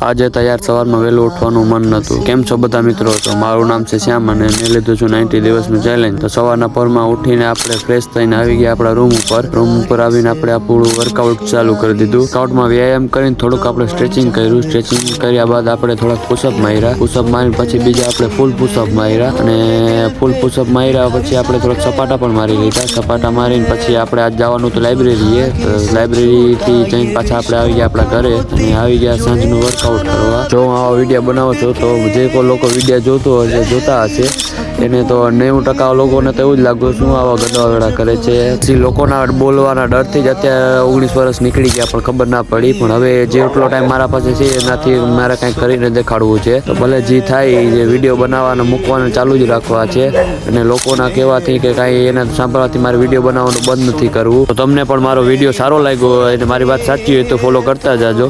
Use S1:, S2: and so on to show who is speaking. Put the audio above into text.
S1: આજે તૈયાર સવારમાં વહેલું ઉઠવાનું મન નહોતું। કેમ છો બધા મિત્રો? તો મારું નામ છે શ્યામ અને મેં લીધું છું 90 દિવસનું ચેલેન્જ। તો સવારના પરમાં ઉઠીને આપણે ફ્રેશ થઈને આવી ગયા આપણા રૂમ ઉપર આવીને આપણે આપણું વર્કઆઉટ ચાલુ કરી દીધું। વર્કઆઉટમાં વ્યાયામ કરીને થોડુંક આપણે સ્ટ્રેચિંગ કર્યું। સ્ટ્રેચિંગ કર્યા બાદ આપણે થોડાક પુશઅપ માર્યા। પુશઅપ મારીને પછી બીજા આપણે ફૂલ પુશઅપ માર્યા અને ફૂલ પુશઅપ માર્યા પછી આપણે થોડાક સપાટા પણ મારી લીધા। સપાટા મારીને પછી આપણે આજ જવાનું તો લાઇબ્રેરીએ। લાઇબ્રેરીથી જઈને પાછા આપણે આવી ગયા આપણા ઘરે અને આવી ગયા સાંજનું વર્કઆઉટ કરવા। જો આવા વિડીયો બનાવો છો તો જે કોઈ લોકો વિડીયો જોતા હશે એને તો 90% લોકોને તો એવું જ લાગ્યું શું આવા ગધવાવેડા કરે છે। પછી લોકોના બોલવાના ડરથી જ અત્યારે 19 વર્ષ નીકળી ગયા પણ ખબર ના પડી। પણ હવે જેટલો ટાઈમ મારા પાસે છે એનાથી મારે કંઈક કરીને દેખાડવું છે। તો ભલે જે થાય જે વિડીયો બનાવવાના મૂકવાના ચાલુ જ રાખવા છે અને લોકોના કહેવાથી કે કાંઈ એના સાંભળવાથી મારે વિડીયો બનાવવાનું બંધ નથી કરવું। તો તમને પણ મારો વિડીયો સારો લાગ્યો હોય અને મારી વાત સાચી હોય તો ફોલો કરતા જાજો।